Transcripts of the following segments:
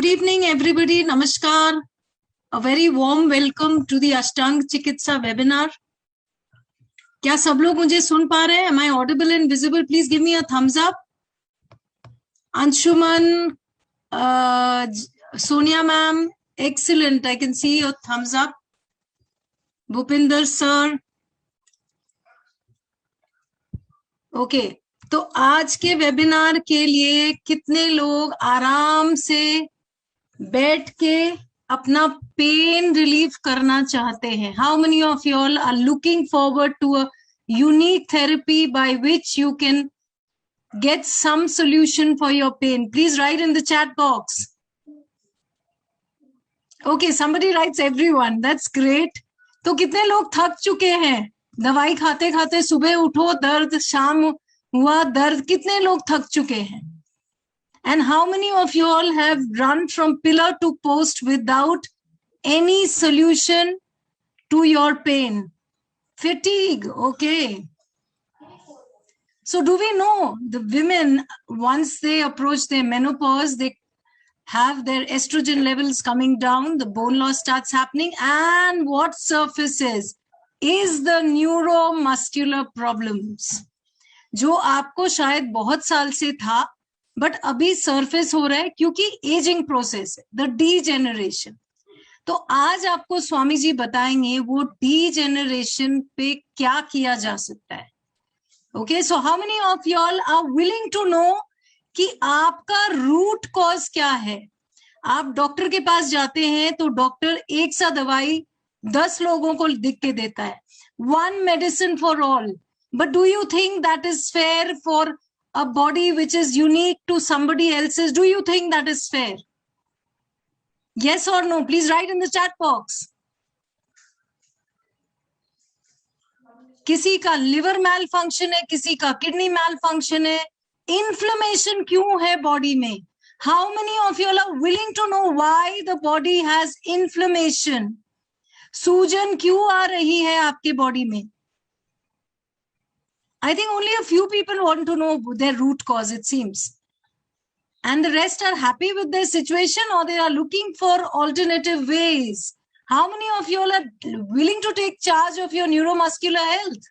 Good evening, everybody. Namaskar. A very warm welcome to the Ashtang Chikitsa webinar. क्या सब लोग मुझे सुन पा रहे हैं? Am I audible and visible? Please give me a thumbs up. Anshuman, Sonia ma'am, excellent. I can see your thumbs up. Bhupinder sir. Okay. तो आज के वेबिनार के लिए कितने लोग आराम से बैठ के अपना पेन रिलीफ करना चाहते हैं? How many of you all are looking forward to a unique therapy by which you can get some solution for your pain? Please write in the chat box. Okay, somebody writes everyone. That's great. तो कितने लोग थक चुके हैं? दवाई खाते खाते सुबह उठो दर्द, शाम हुआ दर्द. कितने लोग थक चुके हैं? And how many of you all have run from pillar to post without any solution to your pain? Fatigue, okay. So do we know the women, once they approach their menopause, they have their estrogen levels coming down, the bone loss starts happening, and what surfaces is the neuromuscular problems. जो आपको शायद बहुत साल से था, but अभी surface हो रहा है क्योंकि एजिंग प्रोसेस है, द डीजेनरेशन. तो आज आपको स्वामी जी बताएंगे वो डीजेनरेशन पे क्या किया जा सकता है. Okay, so how many of you all are willing to know कि आपका रूट कॉज क्या है? आप डॉक्टर के पास जाते हैं तो डॉक्टर एक सा दवाई 10 लोगों को लिख के देता है, one medicine for all. But do you think that is fair for a body which is unique to somebody else's? Do you think that is fair? Yes or no? Please write in the chat box. किसी का liver malfunction है, किसी का kidney malfunction है. Inflammation क्यों है body में? How many of you are willing to know why the body has inflammation? सूजन क्यों आ रही है आपके body में? I think only a few people want to know their root cause, it seems. And the rest are happy with their situation or they are looking for alternative ways. How many of you all are willing to take charge of your neuromuscular health?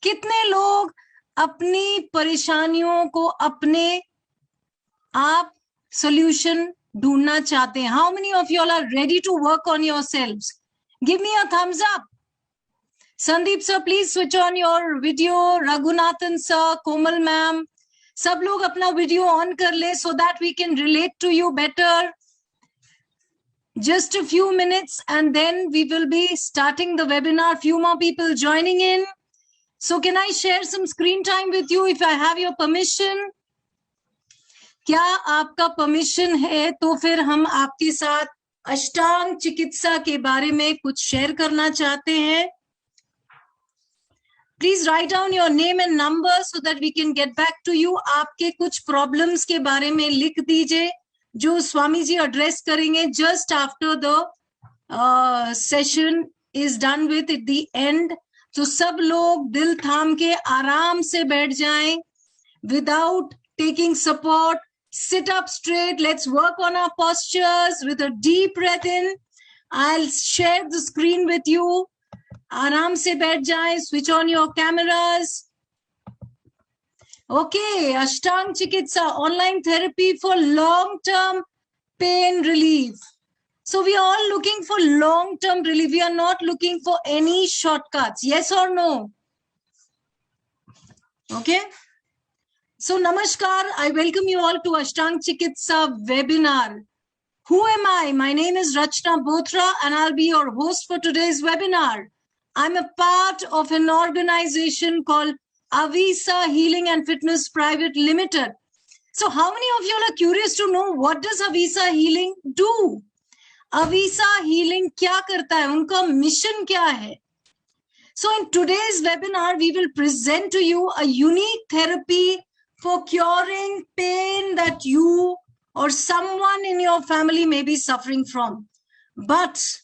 कितने लोग अपनी परेशानियों को अपने आप solution ढूंढना चाहते हैं? How many of you all are ready to work on yourselves? Give me a thumbs up. Sandeep sir, please switch on your video. Raghunathan sir, Komal ma'am, सब लोग अपना वीडियो ऑन कर ले so that we can relate to you better. Just a few minutes and then we will be starting the webinar. Few more people joining in. So can I share some screen time with you if I have your permission? क्या आपका permission है तो फिर हम आपके साथ अष्टांग चिकित्सा के बारे में कुछ शेयर करना चाहते हैं. Please write down your name and number so that we can get back to you. आपके कुछ problems के बारे में लिख दीजिए जो स्वामी जी address करेंगे just after the session is done with at the end. तो सब लोग दिल थाम के आराम से बैठ जाएं without taking support. Sit up straight. Let's work on our postures with a deep breath in. I'll share the screen with you. आराम से बैठ जाएं. Switch on your cameras. Okay, Ashtang Chikitsa, online therapy for long-term pain relief. So we are all looking for long-term relief. We are not looking for any shortcuts. Yes or no? Okay. So Namaskar, I welcome you all to Ashtang Chikitsa webinar. Who am I? My name is Rachna Bothra and I'll be your host for today's webinar. I'm a part of an organization called Avisa Healing and Fitness Private Limited. So how many of you are curious to know what does Avisa Healing do? Avisa Healing क्या करता है? उनका mission क्या है? So in today's webinar, we will present to you a unique therapy for curing pain that you or someone in your family may be suffering from, but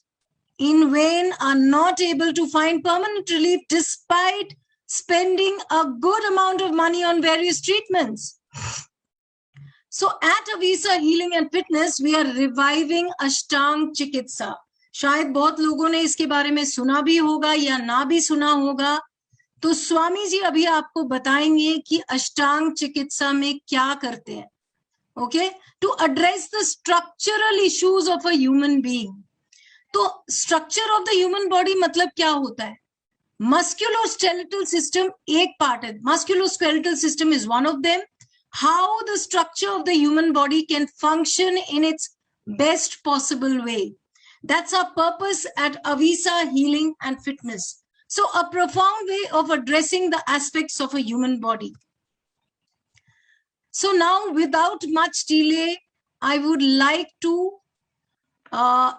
in vain are not able to find permanent relief despite spending a good amount of money on various treatments. So at Avisa Healing and Fitness, we are reviving Ashtang Chikitsa. शायद बहुत लोगों ने इसके बारे में सुना भी होगा या ना भी सुना होगा. तो स्वामी जी अभी आपको बताएंगे कि अष्टांग चिकित्सा में क्या करते हैं. Okay, to address the structural issues of a human being. तो structure of the human body मतलब क्या होता है? Musculoskeletal system एक part है. Musculoskeletal system is one of them. How the structure of the human body can function in its best possible way. That's our purpose at Avisa Healing and Fitness. So a profound way of addressing the aspects of a human body. So now, without much delay, I would like to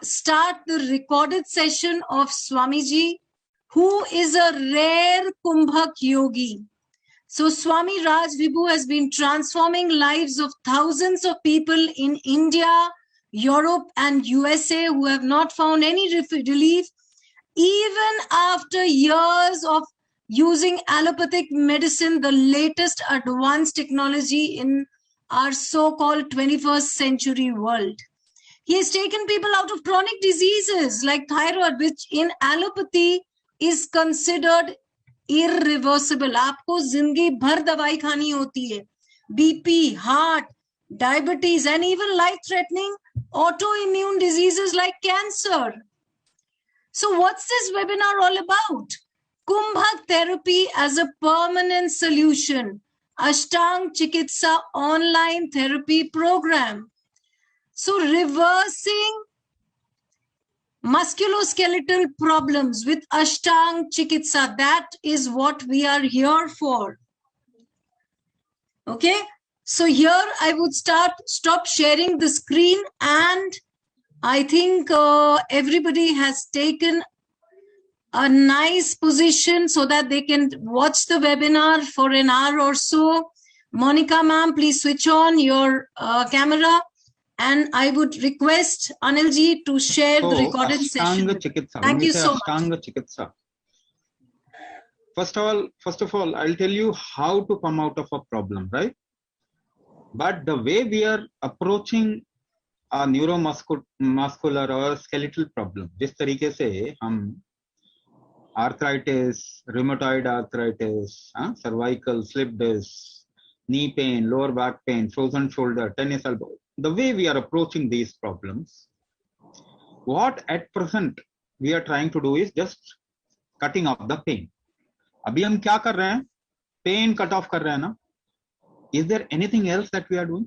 start the recorded session of Swamiji, who is a rare Kumbhak yogi. So Swami Raj Vibhu has been transforming lives of thousands of people in India, Europe, and USA who have not found any relief, even after years of using allopathic medicine, the latest advanced technology in our so-called 21st century world. He has taken people out of chronic diseases like thyroid, which in allopathy is considered irreversible. आपको जिंदगी भर दवाई खानी होती है. BP, heart, diabetes, and even life-threatening autoimmune diseases like cancer. So what's this webinar all about? Kumbhak therapy as a permanent solution. Ashtang Chikitsa online therapy program. So reversing musculoskeletal problems with Ashtang Chikitsa, that is what we are here for. Okay, so here I would stop sharing the screen, and I think everybody has taken a nice position so that they can watch the webinar for an hour or so. Monica ma'am, please switch on your camera. And I would request Anilji to share the recorded session. Thank you so much. First of all, I'll tell you how to come out of a problem, right? But the way we are approaching a neuromuscular or skeletal problem, जिस तरीके से हम arthritis, rheumatoid arthritis, cervical, slip disc, knee pain, lower back pain, frozen shoulder, tennis elbow, the way we are approaching these problems, what at present we are trying to do is just cutting off the pain. अभी हम क्या कर रहे हैं? Pain cut off कर रहे हैं ना? Is there anything else that we are doing?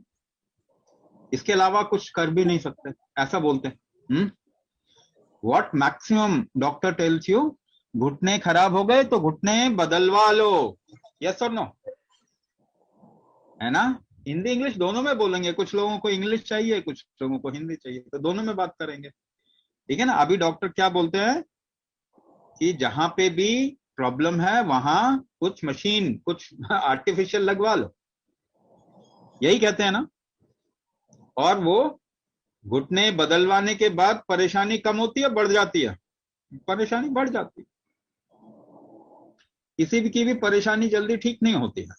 इसके अलावा कुछ कर भी नहीं सकते, ऐसा बोलते हैं. What maximum doctor tells you? घुटने खराब हो गए तो घुटने बदलवा लो. Yes or no? है ना? हिंदी इंग्लिश दोनों में बोलेंगे. कुछ लोगों को इंग्लिश चाहिए, कुछ लोगों को हिंदी चाहिए, तो दोनों में बात करेंगे. ठीक है ना? अभी डॉक्टर क्या बोलते हैं कि जहां पे भी प्रॉब्लम है वहां कुछ मशीन, कुछ आर्टिफिशियल लगवा लो, यही कहते हैं ना. और वो घुटने बदलवाने के बाद परेशानी कम होती है, बढ़ जाती है? परेशानी बढ़ जाती है. किसी भी की भी परेशानी जल्दी ठीक नहीं होती है.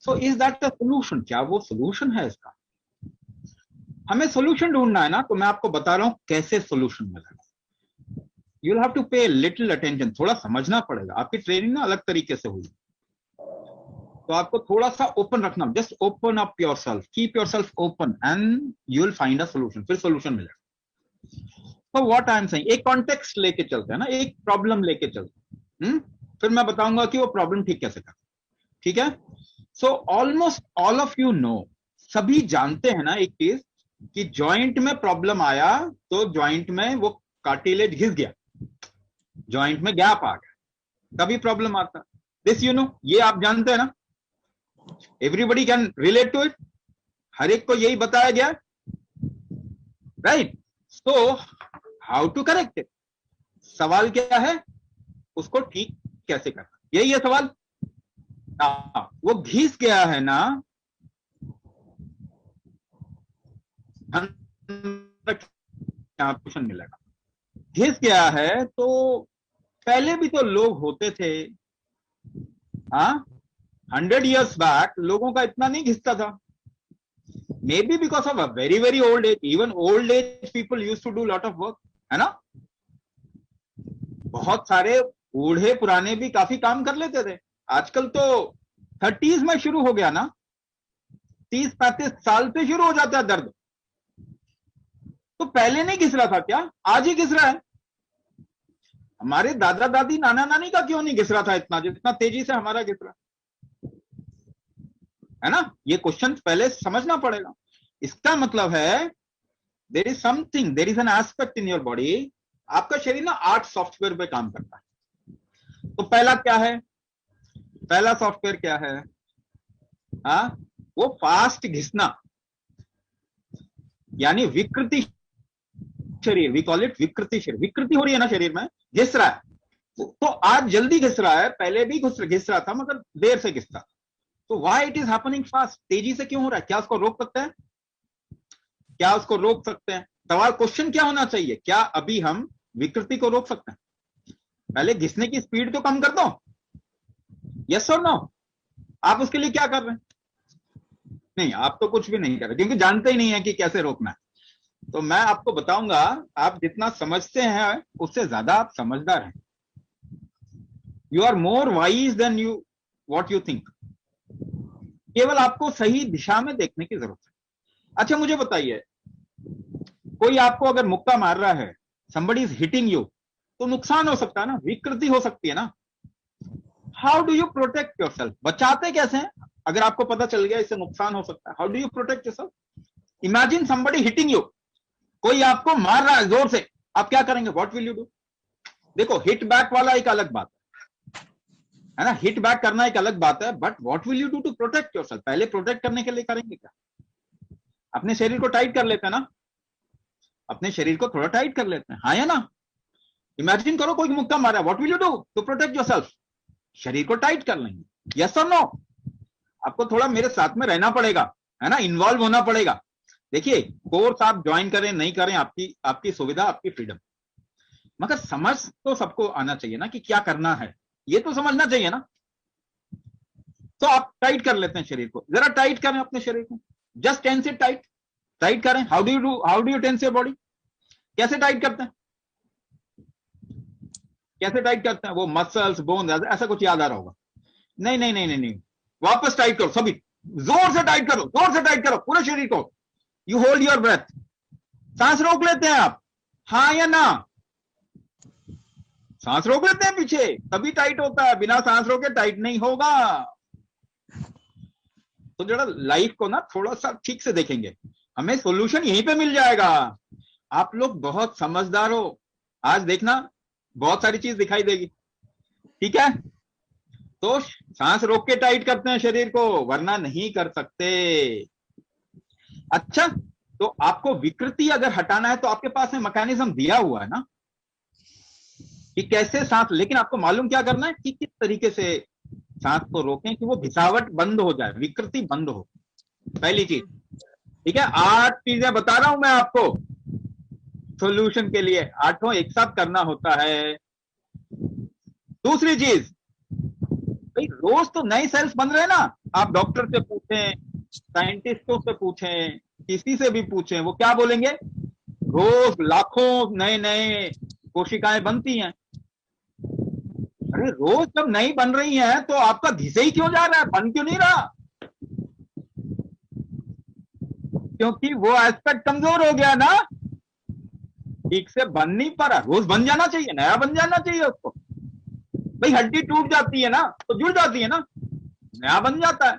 So is that the solution? क्या वो सोल्यूशन है इसका? हमें सोल्यूशन ढूंढना है ना, तो मैं आपको बता रहा हूं कैसे सोल्यूशन मिलेगा. यू विल हैव टू पे लिटिल अटेंशन. थोड़ा समझना पड़ेगा. आपकी ट्रेनिंग ना अलग तरीके से हुई, तो आपको थोड़ा सा ओपन रखना. Just open up yourself, keep yourself open and you will find a solution. फिर सोल्यूशन मिलेगा. तो व्हाट आई एम सेइंग, एक कॉन्टेक्स्ट लेके चलते हैं ना, एक प्रॉब्लम लेके चलते हैं. फिर मैं बताऊंगा कि वो प्रॉब्लम ठीक कैसे करते. ठीक है? So almost all of you know, सभी जानते हैं ना एक चीज, कि जॉइंट में प्रॉब्लम आया तो जॉइंट में वो कार्टिलेज घिस गया, जॉइंट में गैप आ गया, तभी प्रॉब्लम आता. दिस यू नो, ये आप जानते हैं ना. Everybody can relate to it. हर एक को यही बताया गया, right? So how to correct it? सवाल क्या है? उसको ठीक कैसे करना, यही है सवाल. वो घिस गया है ना, ऑप्शन मिलेगा. घिस गया है तो पहले भी तो लोग होते थे. 100 years बैक लोगों का इतना नहीं घिसता था. Maybe because of a very very old age, even old age people use to do lot of work, है ना। बहुत सारे बूढ़े पुराने भी काफी काम कर लेते थे, आजकल तो 30s में शुरू हो गया ना, 30-35 साल से शुरू हो जाता है दर्द। तो पहले नहीं घिस रहा था क्या, आज ही घिस रहा है। हमारे दादा दादी नाना नानी का क्यों नहीं घिस रहा था इतना, जितना तेजी से हमारा घिस रहा है ना। ये क्वेश्चन पहले समझना पड़ेगा। इसका मतलब है there is something, there is an aspect in your body, आपका शरीर ना 8 सॉफ्टवेयर पे काम करता है। तो पहला क्या है, पहला सॉफ्टवेयर क्या है, हाँ, वो फास्ट घिसना, यानी विकृति शरीर, वी कॉल इट विकृति शरीर। विकृति हो रही है ना शरीर में, घिस रहा है। तो आज जल्दी घिस रहा है, पहले भी घिस रहा था मगर देर से घिसता। तो why it is happening fast, तेजी से क्यों हो रहा है, क्या उसको रोक सकते हैं, क्या उसको रोक सकते हैं। सवाल क्वेश्चन क्या होना चाहिए, क्या अभी हम विकृति को रोक सकते हैं। पहले घिसने की स्पीड तो कम कर दो, यस और नो। आप उसके लिए क्या कर रहे हैं, नहीं आप तो कुछ भी नहीं कर रहे, क्योंकि जानते ही नहीं है कि कैसे रोकना है। तो मैं आपको बताऊंगा, आप जितना समझते हैं उससे ज्यादा आप समझदार हैं। You are more wise than you what you think. केवल आपको सही दिशा में देखने की जरूरत है। अच्छा मुझे बताइए, कोई आपको अगर मुक्का मार रहा है, somebody is hitting you, तो नुकसान हो सकता है ना, विकृति हो सकती है ना। How do you protect yourself, बचाते कैसे हैं, अगर आपको पता चल गया इससे नुकसान हो सकता है, how do you protect yourself. Imagine somebody hitting you, कोई आपको मार रहा है जोर से, आप क्या करेंगे, व्हाट विल यू डू। देखो हिट बैक वाला एक अलग बात है ना, हिट बैक करना एक अलग बात है, but what will you do to protect yourself. पहले प्रोटेक्ट करने के लिए करेंगे क्या, अपने शरीर को टाइट कर लेते हैं ना, अपने शरीर को थोड़ा टाइट कर लेते हैं, हाँ या ना। इमेजिन करो कोई मुक्का मारा, what will you do to protect yourself, शरीर को टाइट कर लेंगे, यस और नो। आपको थोड़ा मेरे साथ में रहना पड़ेगा, है ना, इन्वॉल्व होना पड़ेगा। देखिए कोर्स आप ज्वाइन करें नहीं करें, आपकी सुविधा, आपकी फ्रीडम, मगर समझ तो सबको आना चाहिए ना कि क्या करना है, ये तो समझना चाहिए ना। तो आप टाइट कर लेते हैं शरीर को, जरा टाइट करें अपने शरीर को, just tense it tight, tight करें। How do you tense your body, कैसे टाइट करते हैं, कैसे टाइट करते हैं, वो मसल्स बोन ऐसा कुछ याद आ रहा होगा, नहीं नहीं नहीं नहीं नहीं, वापस टाइट करो सभी, जोर से टाइट करो, जोर से टाइट करो पूरे शरीर को। यू होल्ड योर ब्रेथ, सांस रोक लेते हैं आप, हाँ या ना, सांस रोक लेते हैं पीछे, तभी टाइट होता है, बिना सांस रोके टाइट नहीं होगा। तो जरा लाइफ को ना थोड़ा सा ठीक से देखेंगे, हमें सॉल्यूशन यहीं पे मिल जाएगा। आप लोग बहुत समझदार हो, आज देखना बहुत सारी चीज दिखाई देगी, ठीक है। तो सांस रोक के टाइट करते हैं शरीर को, वरना नहीं कर सकते। अच्छा तो आपको विकृति अगर हटाना है तो आपके पास में मैकेनिज्म दिया हुआ है ना कि कैसे सांस, लेकिन आपको मालूम क्या करना है कि किस तरीके से सांस को रोकें कि वो घिसावट बंद हो जाए, विकृति बंद हो। पहली चीज, ठीक है, 8 चीजें बता रहा हूं मैं आपको सॉल्यूशन के लिए, 8 एक साथ करना होता है। दूसरी चीज, भाई रोज तो नए सेल्स बन रहे हैं ना, आप डॉक्टर से पूछें, साइंटिस्टों से पूछें, किसी से भी पूछें, वो क्या बोलेंगे, रोज लाखों नए नए कोशिकाएं बनती हैं। अरे रोज जब नई बन रही हैं तो आपका घिसे ही क्यों जा रहा है, बन क्यों नहीं रहा, क्योंकि वो एस्पेक्ट कमजोर हो गया ना, ठीक से बन नहीं पा रहा। रोज बन जाना चाहिए, नया बन जाना चाहिए उसको। भाई हड्डी टूट जाती है ना तो जुड़ जाती है ना, नया बन जाता है।